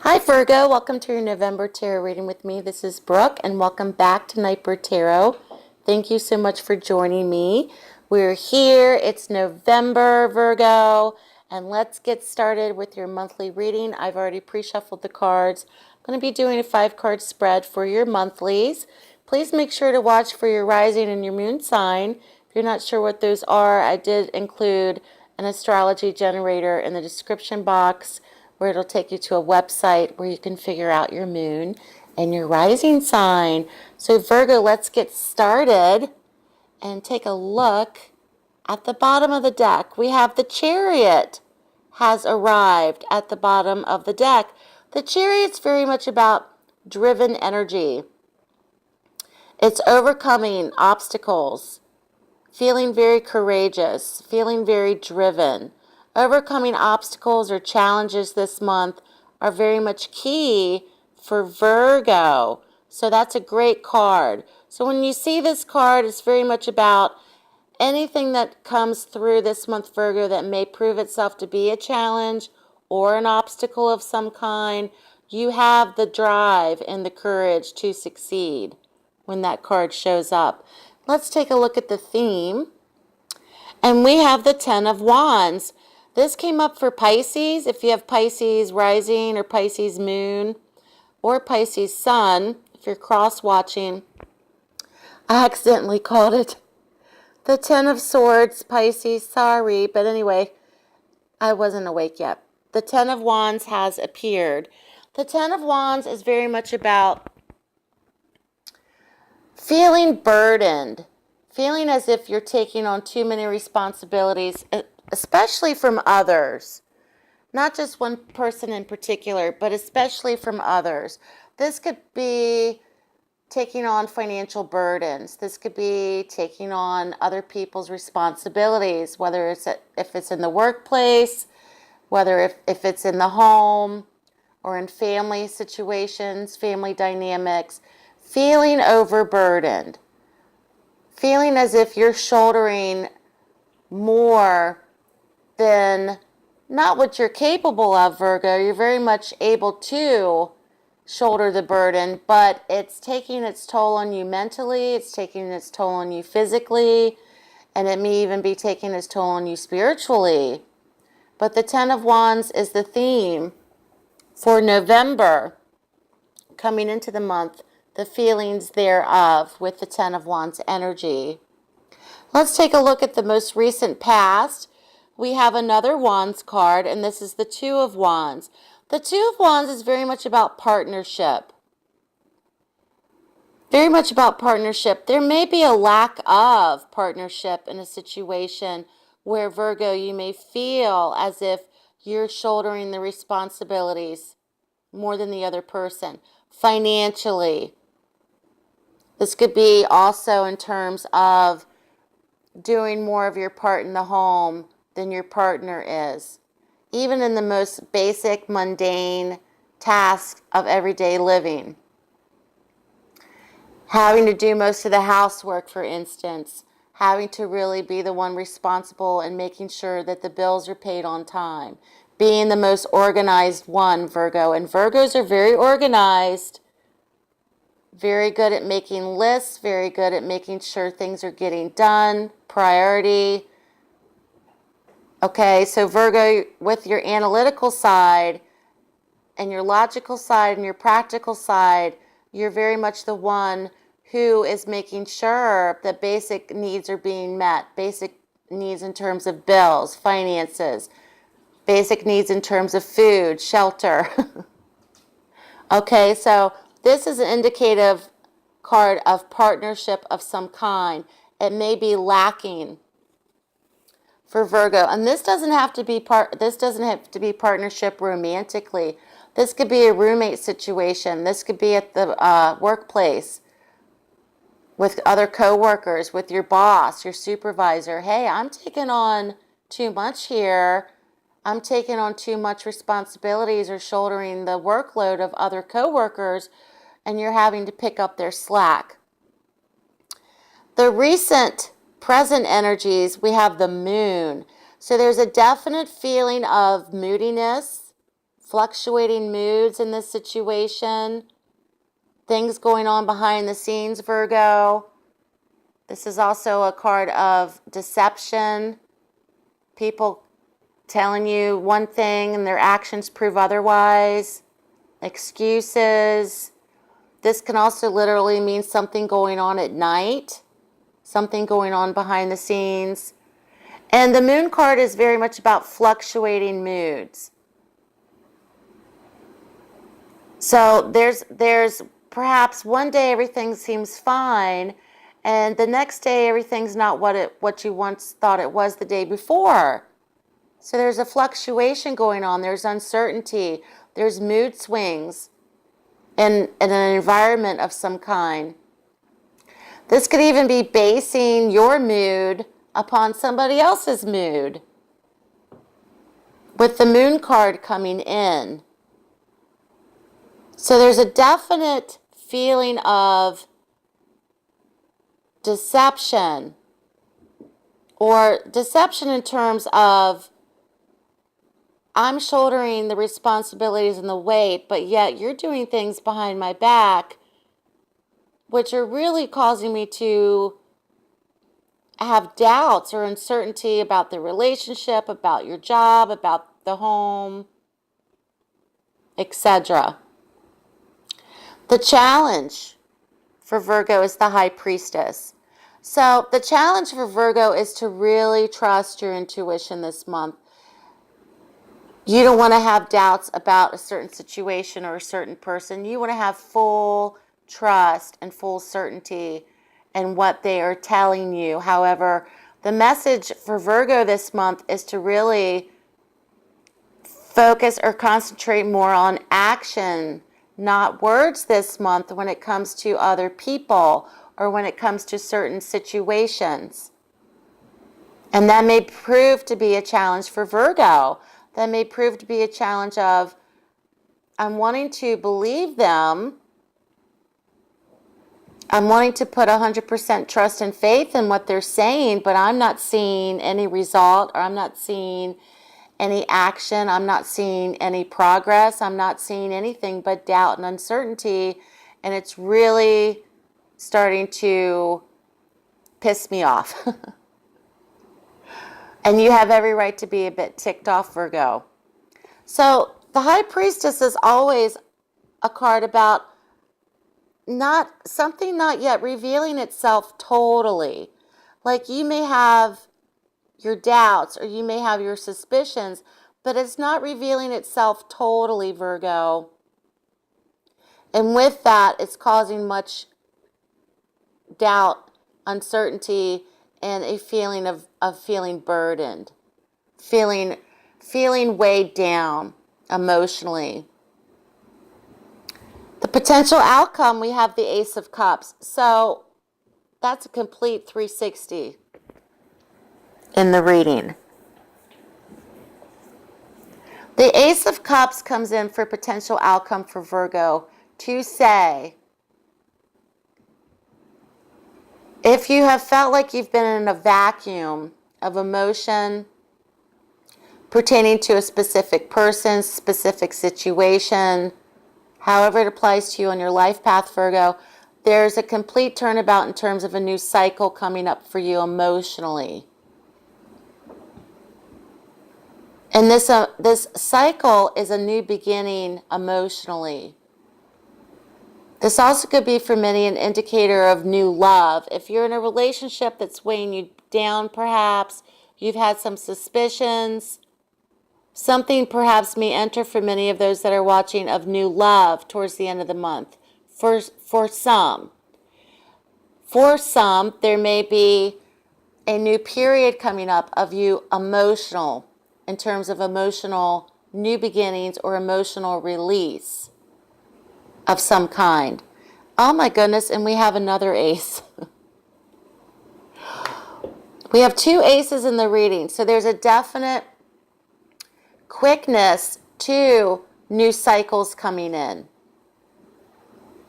Hi Virgo, welcome to your November Tarot reading with me. This is Brooke and welcome back to Nightbird Tarot. Thank you so much for joining me. We're here, it's November, Virgo, and let's get started with your monthly reading. I've already pre-shuffled the cards. I'm going to be doing a 5-card spread for your monthlies. Please make sure to watch for your rising and your moon sign. If you're not sure what those are, I did include an astrology generator in the description box, where it'll take you to a website where you can figure out your moon and your rising sign. So Virgo, let's get started and take a look at the bottom of the deck. We have the Chariot has arrived at the bottom of the deck. The Chariot's very much about driven energy. It's overcoming obstacles, feeling very courageous, feeling very driven. Overcoming obstacles or challenges this month are very much key for Virgo. So that's a great card. So when you see this card, it's very much about anything that comes through this month, Virgo, that may prove itself to be a challenge or an obstacle of some kind. You have the drive and the courage to succeed when that card shows up. Let's take a look at the theme. And we have the Ten of Wands. This came up for Pisces. If you have Pisces rising or Pisces moon or Pisces sun, if you're cross-watching, I accidentally called it the Ten of Swords, Pisces, sorry. But anyway, I wasn't awake yet. The Ten of Wands has appeared. The Ten of Wands is very much about feeling burdened, feeling as if you're taking on too many responsibilities, especially from others. Not just one person in particular, but especially from others. This could be taking on financial burdens. This could be taking on other people's responsibilities, whether if it's in the workplace, whether if it's in the home, or in family situations, family dynamics. Feeling overburdened. Feeling as if you're shouldering more than not what you're capable of, Virgo. You're very much able to shoulder the burden, but it's taking its toll on you mentally, it's taking its toll on you physically, and it may even be taking its toll on you spiritually. But the Ten of Wands is the theme for November, coming into the month, the feelings thereof with the Ten of Wands energy. Let's take a look at the most recent past. We have another Wands card, and this is the Two of Wands. The Two of Wands is very much about partnership. Very much about partnership. There may be a lack of partnership in a situation where, Virgo, you may feel as if you're shouldering the responsibilities more than the other person. Financially. This could be also in terms of doing more of your part in the home than your partner is. Even in the most basic, mundane tasks of everyday living. Having to do most of the housework, for instance. Having to really be the one responsible and making sure that the bills are paid on time. Being the most organized one, Virgo. And Virgos are very organized. Very good at making lists, very good at making sure things are getting done, priority. Okay, so Virgo, with your analytical side and your logical side and your practical side, you're very much the one who is making sure that basic needs are being met. Basic needs in terms of bills, finances, basic needs in terms of food, shelter. Okay, so this is an indicative card of partnership of some kind. It may be lacking for Virgo, and this doesn't have to be partnership romantically. This could be a roommate situation. This could be at the workplace with other coworkers, with your boss, your supervisor. Hey, I'm taking on too much here. I'm taking on too much responsibilities or shouldering the workload of other coworkers, and you're having to pick up their slack. The recent present energies, we have the moon. So there's a definite feeling of moodiness, fluctuating moods in this situation, things going on behind the scenes, Virgo. This is also a card of deception, people telling you one thing and their actions prove otherwise, excuses. This can also literally mean something going on at night, something going on behind the scenes. And the moon card is very much about fluctuating moods. So there's perhaps one day everything seems fine, and the next day everything's not what you once thought it was the day before. So there's a fluctuation going on. There's uncertainty. There's mood swings in an environment of some kind. This could even be basing your mood upon somebody else's mood, with the moon card coming in. So there's a definite feeling of deception, or deception in terms of I'm shouldering the responsibilities and the weight, but yet you're doing things behind my back which are really causing me to have doubts or uncertainty about the relationship, about your job, about the home, etc. The challenge for Virgo is the High Priestess. So the challenge for Virgo is to really trust your intuition this month. You don't want to have doubts about a certain situation or a certain person. You want to have full trust and full certainty in what they are telling you. However, the message for Virgo this month is to really focus or concentrate more on action, not words this month when it comes to other people or when it comes to certain situations. And that may prove to be a challenge for Virgo. That may prove to be a challenge of, I'm wanting to believe them. I'm wanting to put 100% trust and faith in what they're saying, but I'm not seeing any result, or I'm not seeing any action. I'm not seeing any progress. I'm not seeing anything but doubt and uncertainty. And it's really starting to piss me off. And you have every right to be a bit ticked off, Virgo. So the High Priestess is always a card about something not yet revealing itself totally. Like you may have your doubts or you may have your suspicions, but it's not revealing itself totally, Virgo. And with that, it's causing much doubt, uncertainty, and a feeling of feeling burdened, feeling weighed down emotionally. The potential outcome, we have the Ace of Cups. So that's a complete 360 in the reading. The Ace of Cups comes in for potential outcome for Virgo to say, if you have felt like you've been in a vacuum of emotion pertaining to a specific person, specific situation, however it applies to you on your life path, Virgo, there's a complete turnabout in terms of a new cycle coming up for you emotionally. And this cycle is a new beginning emotionally. This also could be for many an indicator of new love. If you're in a relationship that's weighing you down, perhaps, you've had some suspicions, something perhaps may enter for many of those that are watching of new love towards the end of the month. For some. For some, there may be a new period coming up of you emotional, in terms of emotional new beginnings or emotional release of some kind. Oh my goodness, and we have another ace. We have two aces in the reading, so there's a definite quickness to new cycles coming in.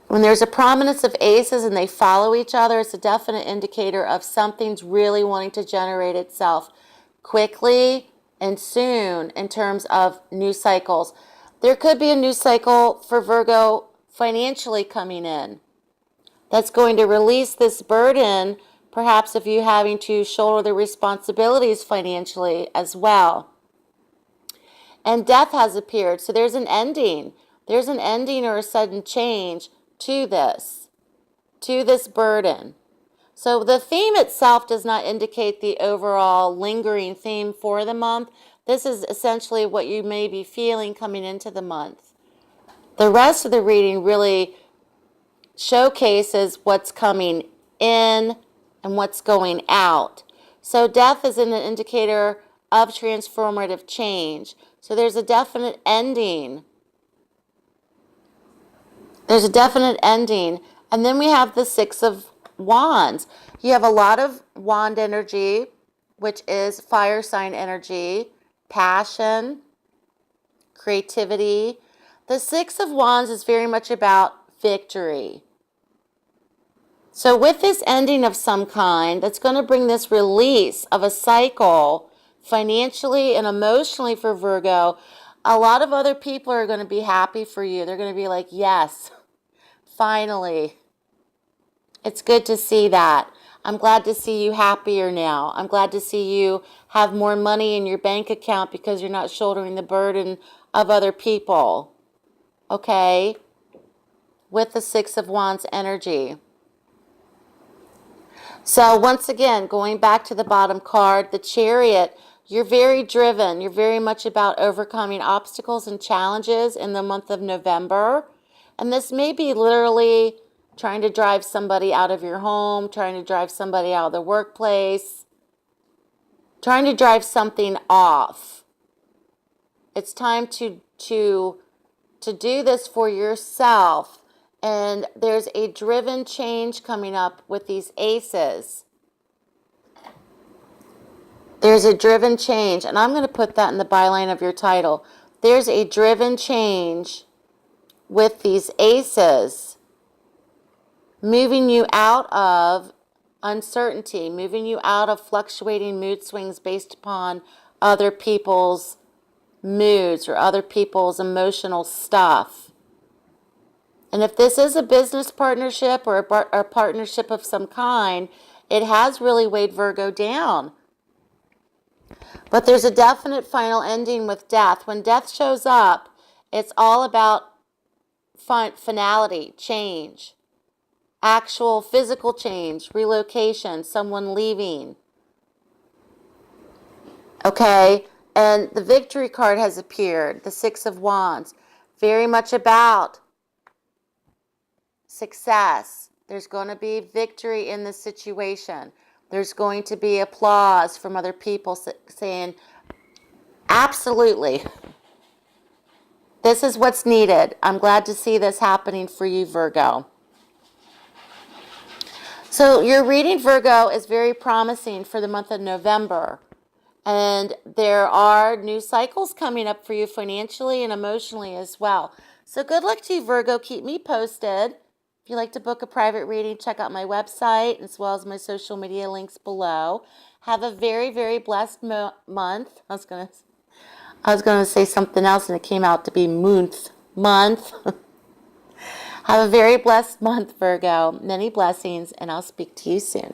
When there's a prominence of aces and they follow each other, it's a definite indicator of something's really wanting to generate itself quickly and soon in terms of new cycles. There could be a new cycle for Virgo financially coming in that's going to release this burden, perhaps of you having to shoulder the responsibilities financially as well. And death has appeared, so there's an ending. There's an ending or a sudden change to this burden. So the theme itself does not indicate the overall lingering theme for the month. This is essentially what you may be feeling coming into the month. The rest of the reading really showcases what's coming in and what's going out. So death is an indicator of transformative change. So there's a definite ending. There's a definite ending. And then we have the Six of Wands. You have a lot of wand energy, which is fire sign energy, passion, creativity. The Six of Wands is very much about victory. So with this ending of some kind, that's going to bring this release of a cycle financially and emotionally for Virgo. A lot of other people are going to be happy for you. They're going to be like, yes, finally. It's good to see that. I'm glad to see you happier now. I'm glad to see you have more money in your bank account because you're not shouldering the burden of other people. Okay? With the Six of Wands energy. So once again, going back to the bottom card, the Chariot, you're very driven. You're very much about overcoming obstacles and challenges in the month of November. And this may be literally trying to drive somebody out of your home, trying to drive somebody out of the workplace, trying to drive something off. It's time to do this for yourself. And there's a driven change coming up with these aces. There's a driven change, and I'm going to put that in the byline of your title. There's a driven change with these aces, moving you out of uncertainty, moving you out of fluctuating mood swings based upon other people's moods or other people's emotional stuff. And if this is a business partnership or a partnership of some kind, it has really weighed Virgo down. But there's a definite final ending with death. When death shows up, it's all about finality, change, actual physical change, relocation, someone leaving. Okay? And the victory card has appeared, the Six of Wands. Very much about success. There's going to be victory in this situation. There's going to be applause from other people saying, absolutely, this is what's needed. I'm glad to see this happening for you, Virgo. So your reading, Virgo, is very promising for the month of November. And there are new cycles coming up for you financially and emotionally as well. So good luck to you, Virgo. Keep me posted. If you'd like to book a private reading, check out my website as well as my social media links below. Have a very, very blessed month. I was gonna say something else and it came out to be month. Have a very blessed month, Virgo. Many blessings, and I'll speak to you soon.